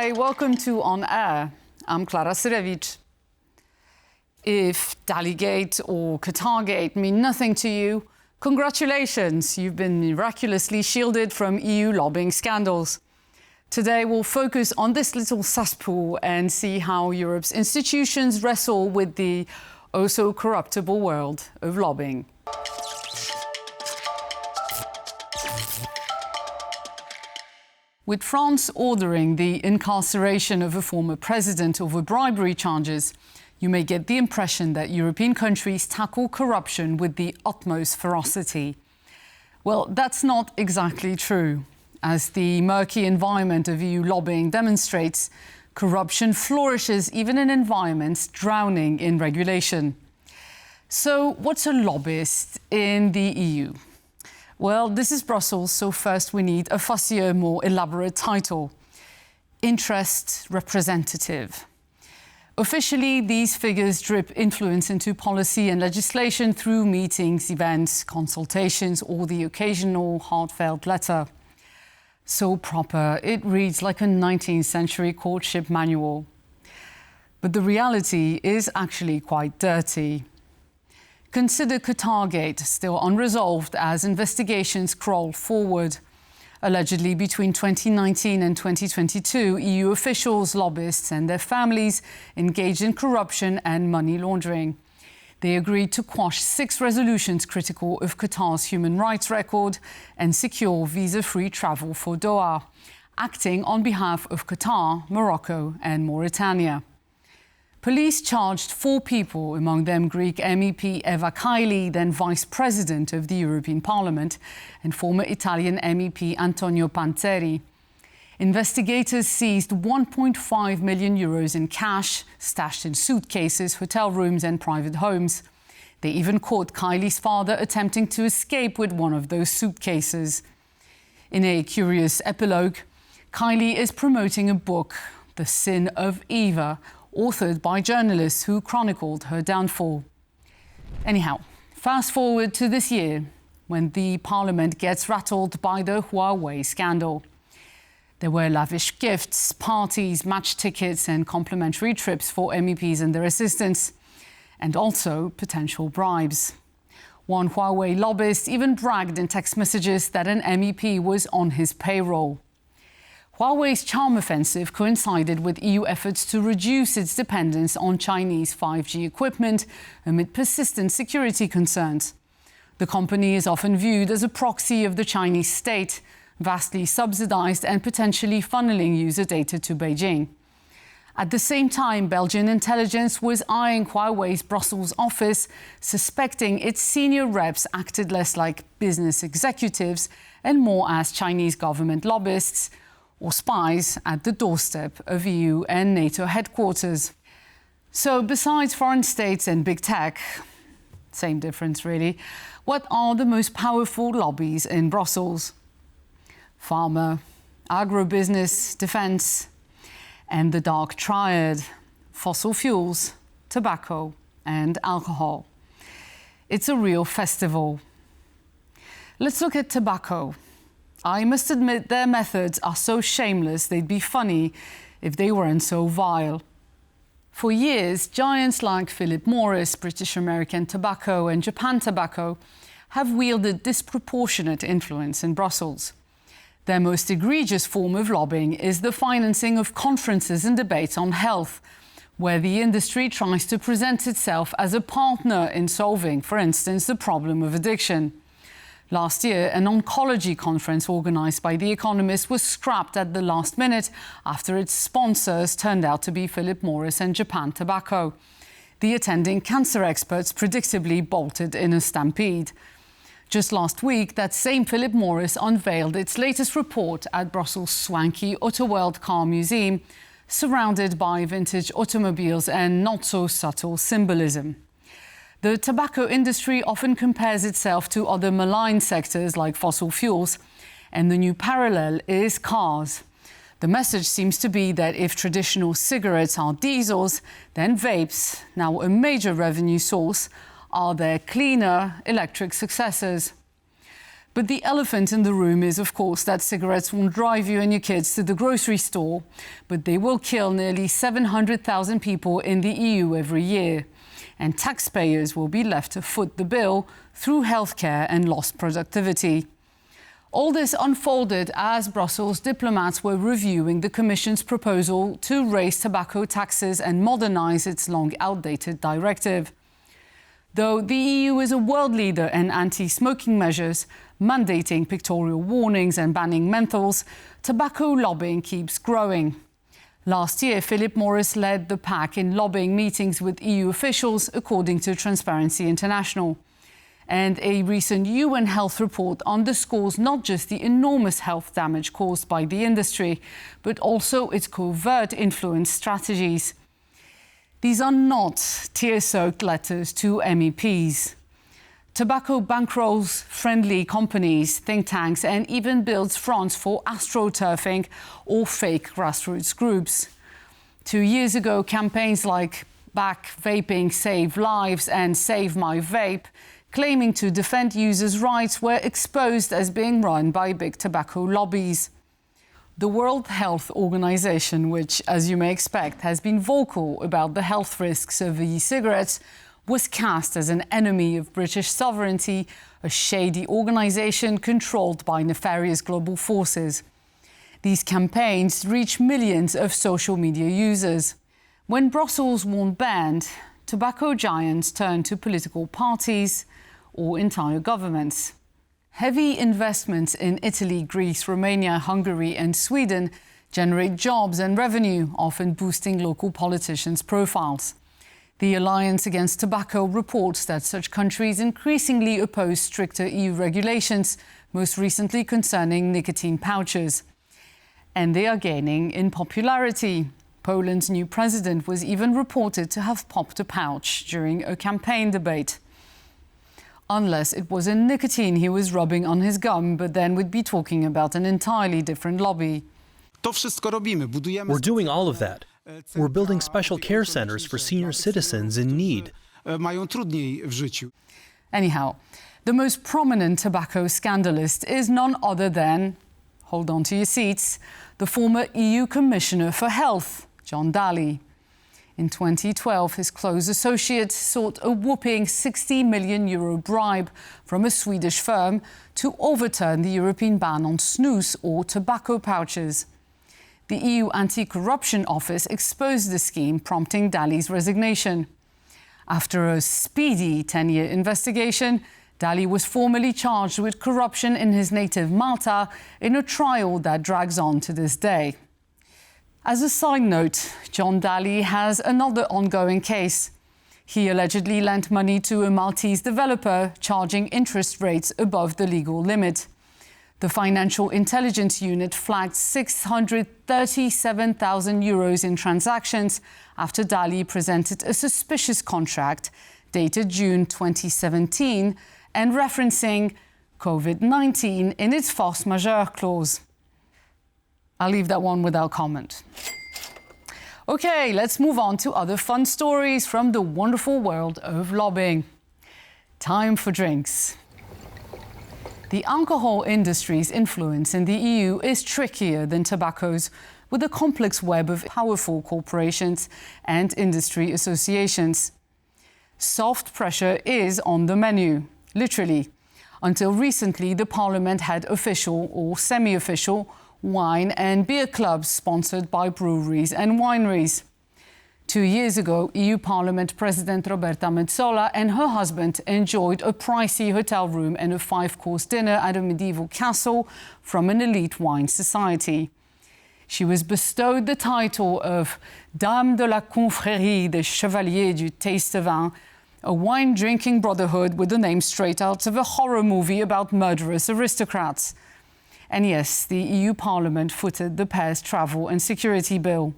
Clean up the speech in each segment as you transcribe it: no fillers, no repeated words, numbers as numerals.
Hi, welcome to On Air. I'm Klara Syrewicz. If Qatargate or Qatargate mean nothing to you, congratulations, you've been miraculously shielded from EU lobbying scandals. Today we'll focus on this little cesspool and see how Europe's institutions wrestle with the oh-so-corruptible world of lobbying. With France ordering the incarceration of a former president over bribery charges, you may get the impression that European countries tackle corruption with the utmost ferocity. Well, that's not exactly true. As the murky environment of EU lobbying demonstrates, corruption flourishes even in environments drowning in regulation. So what's a lobbyist in the EU? Well, this is Brussels, so first we need a fussier, more elaborate title: interest representative. Officially, these figures drip influence into policy and legislation through meetings, events, consultations, or the occasional heartfelt letter. So proper, it reads like a 19th century courtship manual. But the reality is actually quite dirty. Consider Qatargate, still unresolved as investigations crawl forward. Allegedly, between 2019 and 2022, EU officials, lobbyists and their families engaged in corruption and money laundering. They agreed to quash 6 resolutions critical of Qatar's human rights record and secure visa-free travel for Doha, acting on behalf of Qatar, Morocco and Mauritania. Police charged 4 people, among them Greek MEP Eva Kaili, then Vice President of the European Parliament, and former Italian MEP Antonio Panzeri. Investigators seized 1.5 million euros in cash, stashed in suitcases, hotel rooms and private homes. They even caught Kaili's father attempting to escape with one of those suitcases. In a curious epilogue, Kaili is promoting a book, The Sin of Eva, authored by journalists who chronicled her downfall. Anyhow, fast forward to this year, when the Parliament gets rattled by the Huawei scandal. There were lavish gifts, parties, match tickets and complimentary trips for MEPs and their assistants, and also potential bribes. One Huawei lobbyist even bragged in text messages that an MEP was on his payroll. Huawei's charm offensive coincided with EU efforts to reduce its dependence on Chinese 5G equipment amid persistent security concerns. The company is often viewed as a proxy of the Chinese state, vastly subsidized and potentially funneling user data to Beijing. At the same time, Belgian intelligence was eyeing Huawei's Brussels office, suspecting its senior reps acted less like business executives and more as Chinese government lobbyists, or spies at the doorstep of EU and NATO headquarters. So besides foreign states and big tech, same difference really, what are the most powerful lobbies in Brussels? Pharma, agribusiness, defence, and the dark triad, fossil fuels, tobacco and alcohol. It's a real festival. Let's look at tobacco. I must admit their methods are so shameless they'd be funny if they weren't so vile. For years, giants like Philip Morris, British American Tobacco and Japan Tobacco have wielded disproportionate influence in Brussels. Their most egregious form of lobbying is the financing of conferences and debates on health, where the industry tries to present itself as a partner in solving, for instance, the problem of addiction. Last year, an oncology conference organised by The Economist was scrapped at the last minute after its sponsors turned out to be Philip Morris and Japan Tobacco. The attending cancer experts predictably bolted in a stampede. Just last week, that same Philip Morris unveiled its latest report at Brussels' swanky Autoworld Car Museum, surrounded by vintage automobiles and not-so-subtle symbolism. The tobacco industry often compares itself to other malign sectors like fossil fuels, and the new parallel is cars. The message seems to be that if traditional cigarettes are diesels, then vapes, now a major revenue source, are their cleaner electric successors. But the elephant in the room is, of course, that cigarettes won't drive you and your kids to the grocery store, but they will kill nearly 700,000 people in the EU every year. And taxpayers will be left to foot the bill through healthcare and lost productivity. All this unfolded as Brussels diplomats were reviewing the Commission's proposal to raise tobacco taxes and modernise its long outdated directive. Though the EU is a world leader in anti-smoking measures, mandating pictorial warnings and banning menthols, tobacco lobbying keeps growing. Last year, Philip Morris led the pack in lobbying meetings with EU officials, according to Transparency International. And a recent UN health report underscores not just the enormous health damage caused by the industry, but also its covert influence strategies. These are not tear-soaked letters to MEPs. Tobacco bankrolls friendly companies, think tanks, and even builds fronts for astroturfing or fake grassroots groups. 2 years ago, campaigns like Back Vaping, Save Lives and Save My Vape, claiming to defend users' rights, were exposed as being run by big tobacco lobbies. The World Health Organization, which, as you may expect, has been vocal about the health risks of e-cigarettes, was cast as an enemy of British sovereignty, a shady organization controlled by nefarious global forces. These campaigns reach millions of social media users. When Brussels won't ban, tobacco giants turn to political parties or entire governments. Heavy investments in Italy, Greece, Romania, Hungary and Sweden generate jobs and revenue, often boosting local politicians' profiles. The Alliance Against Tobacco reports that such countries increasingly oppose stricter EU regulations, most recently concerning nicotine pouches. And they are gaining in popularity. Poland's new president was even reported to have popped a pouch during a campaign debate. Unless it was a nicotine he was rubbing on his gum, but then we'd be talking about an entirely different lobby. We're doing all of that. We're building special care centers for senior citizens in need. Anyhow, the most prominent tobacco scandalist is none other than, hold on to your seats, the former EU Commissioner for Health, John Dalli. In 2012, his close associate sought a whopping €60 million bribe from a Swedish firm to overturn the European ban on snus or tobacco pouches. The EU Anti-Corruption Office exposed the scheme, prompting Dalli's resignation. After a speedy 10-year investigation, Dalli was formally charged with corruption in his native Malta in a trial that drags on to this day. As a side note, John Dalli has another ongoing case. He allegedly lent money to a Maltese developer, charging interest rates above the legal limit. The Financial Intelligence Unit flagged €637,000 in transactions after Dalli presented a suspicious contract dated June 2017 and referencing COVID-19 in its force majeure clause. I'll leave that one without comment. OK, let's move on to other fun stories from the wonderful world of lobbying. Time for drinks. The alcohol industry's influence in the EU is trickier than tobacco's, with a complex web of powerful corporations and industry associations. Soft pressure is on the menu, literally. Until recently, the Parliament had official or semi-official wine and beer clubs sponsored by breweries and wineries. 2 years ago, EU Parliament President Roberta Metsola and her husband enjoyed a pricey hotel room and a 5-course dinner at a medieval castle from an elite wine society. She was bestowed the title of Dame de la Confrérie des Chevaliers du Taste de Vin, a wine-drinking brotherhood with the name straight out of a horror movie about murderous aristocrats. And yes, the EU Parliament footed the pair's travel and security bill.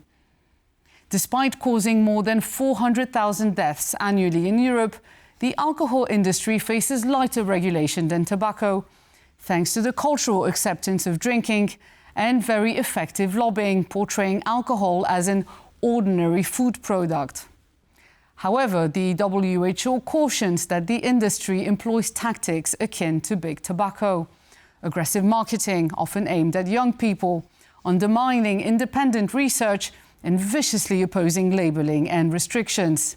Despite causing more than 400,000 deaths annually in Europe, the alcohol industry faces lighter regulation than tobacco, thanks to the cultural acceptance of drinking and very effective lobbying, portraying alcohol as an ordinary food product. However, the WHO cautions that the industry employs tactics akin to big tobacco. aggressive marketing, often aimed at young people, undermining independent research and viciously opposing labelling and restrictions.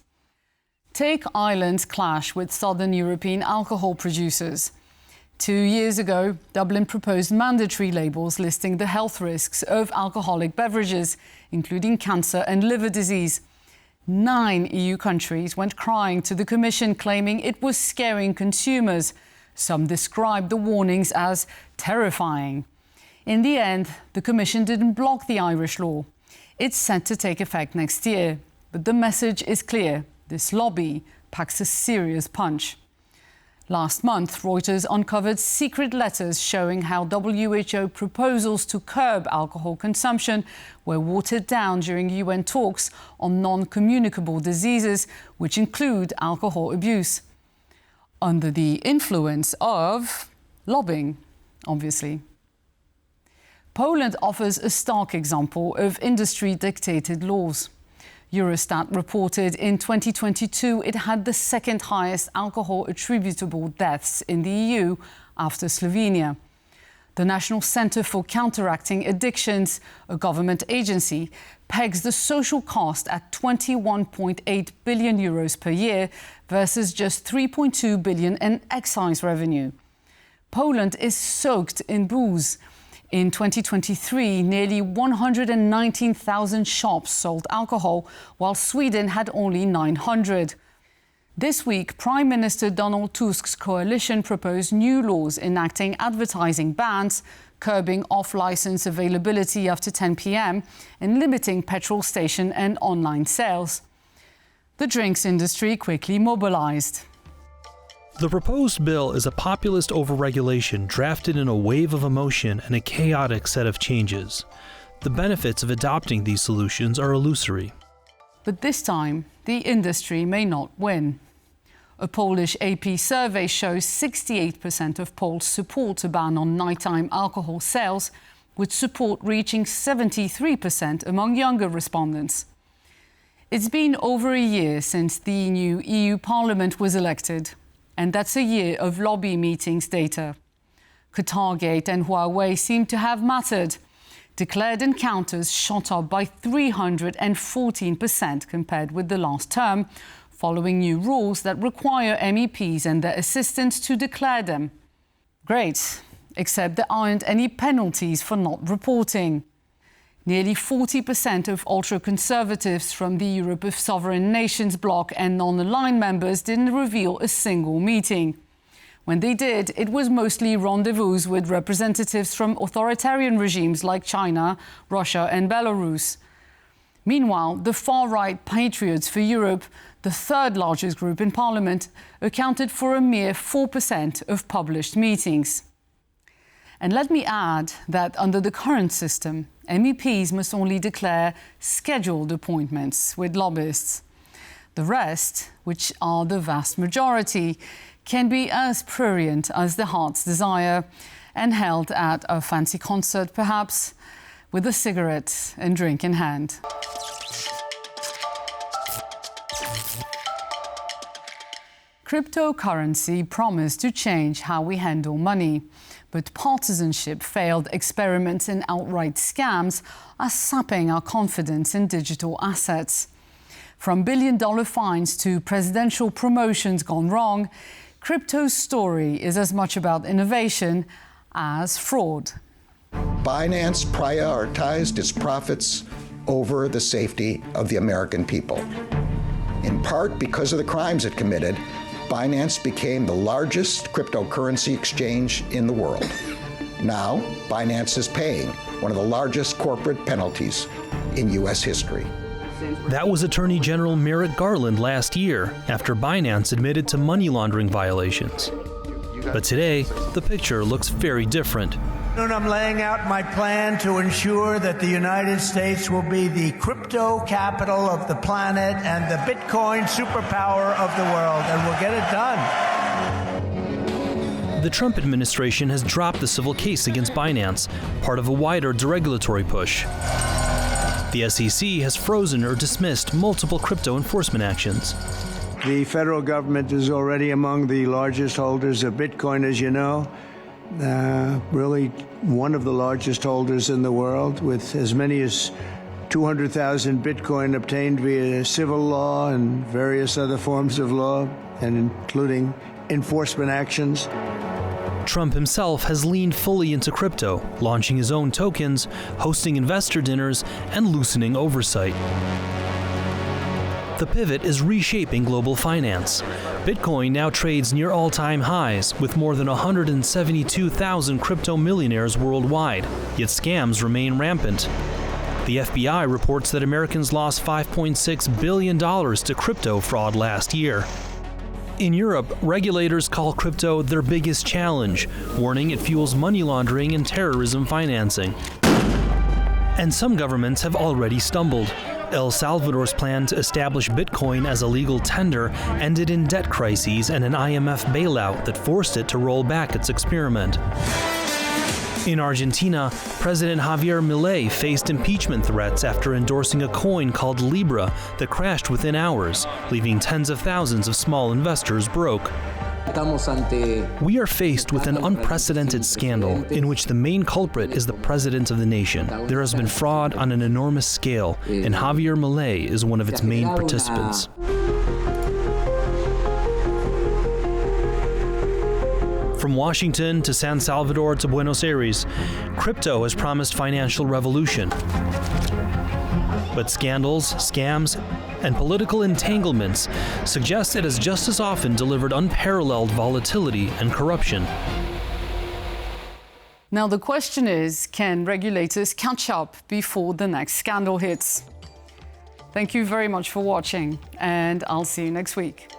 Take Ireland's clash with southern European alcohol producers. 2 years ago, Dublin proposed mandatory labels listing the health risks of alcoholic beverages, including cancer and liver disease. 9 EU countries went crying to the Commission, claiming it was scaring consumers. Some described the warnings as terrifying. In the end, the Commission didn't block the Irish law. It's set to take effect next year. But the message is clear. This lobby packs a serious punch. Last month, Reuters uncovered secret letters showing how WHO proposals to curb alcohol consumption were watered down during UN talks on non-communicable diseases, which include alcohol abuse. Under the influence of lobbying, obviously. Poland offers a stark example of industry-dictated laws. Eurostat reported in 2022 it had the second highest alcohol attributable deaths in the EU after Slovenia. The National Centre for Counteracting Addictions, a government agency, pegs the social cost at 21.8 billion euros per year versus just 3.2 billion in excise revenue. Poland is soaked in booze. In 2023, nearly 119,000 shops sold alcohol, while Sweden had only 900. This week, Prime Minister Donald Tusk's coalition proposed new laws enacting advertising bans, curbing off-licence availability after 10 p.m. and limiting petrol station and online sales. The drinks industry quickly mobilised. The proposed bill is a populist overregulation drafted in a wave of emotion and a chaotic set of changes. The benefits of adopting these solutions are illusory. But this time, the industry may not win. A Polish AP survey shows 68% of Poles support a ban on nighttime alcohol sales, with support reaching 73% among younger respondents. It's been over a year since the new EU Parliament was elected. And that's a year of lobby meetings data. Qatargate and Huawei seem to have mattered. Declared encounters shot up by 314% compared with the last term, following new rules that require MEPs and their assistants to declare them. Great, except there aren't any penalties for not reporting. Nearly 40% of ultra-conservatives from the Europe of Sovereign Nations bloc and non-aligned members didn't reveal a single meeting. When they did, it was mostly rendezvous with representatives from authoritarian regimes like China, Russia and Belarus. Meanwhile, the far-right Patriots for Europe, the third largest group in Parliament, accounted for a mere 4% of published meetings. And let me add that under the current system, MEPs must only declare scheduled appointments with lobbyists. The rest, which are the vast majority, can be as prurient as the heart's desire and held at a fancy concert, perhaps, with a cigarette and drink in hand. Cryptocurrency promised to change how we handle money. But partisanship, failed experiments and outright scams are sapping our confidence in digital assets. From billion-dollar fines to presidential promotions gone wrong, crypto's story is as much about innovation as fraud. Binance prioritized its profits over the safety of the American people. In part because of the crimes it committed, Binance became the largest cryptocurrency exchange in the world. Now, Binance is paying one of the largest corporate penalties in U.S. history. That was Attorney General Merrick Garland last year after Binance admitted to money laundering violations. But today, the picture looks very different. I'm laying out my plan to ensure that the United States will be the crypto capital of the planet and the Bitcoin superpower of the world, and we'll get it done. The Trump administration has dropped the civil case against Binance, part of a wider deregulatory push. The SEC has frozen or dismissed multiple crypto enforcement actions. The federal government is already among the largest holders of Bitcoin, as you know. really one of the largest holders in the world, with as many as 200,000 Bitcoin obtained via civil law and various other forms of law, and including enforcement actions. Trump himself has leaned fully into crypto, launching his own tokens, hosting investor dinners, and loosening oversight. The pivot is reshaping global finance. Bitcoin now trades near all-time highs, with more than 172,000 crypto millionaires worldwide, yet scams remain rampant. The FBI reports that Americans lost $5.6 billion to crypto fraud last year. In Europe, regulators call crypto their biggest challenge, warning it fuels money laundering and terrorism financing. And some governments have already stumbled. El Salvador's plan to establish Bitcoin as a legal tender ended in debt crises and an IMF bailout that forced it to roll back its experiment. In Argentina, President Javier Milei faced impeachment threats after endorsing a coin called Libra that crashed within hours, leaving tens of thousands of small investors broke. We are faced with an unprecedented scandal in which the main culprit is the president of the nation. There has been fraud on an enormous scale, and Javier Milei is one of its main participants. From Washington to San Salvador to Buenos Aires, crypto has promised financial revolution. But scandals, scams, and political entanglements suggest it has just as often delivered unparalleled volatility and corruption. Now the question is, can regulators catch up before the next scandal hits? Thank you very much for watching, and I'll see you next week.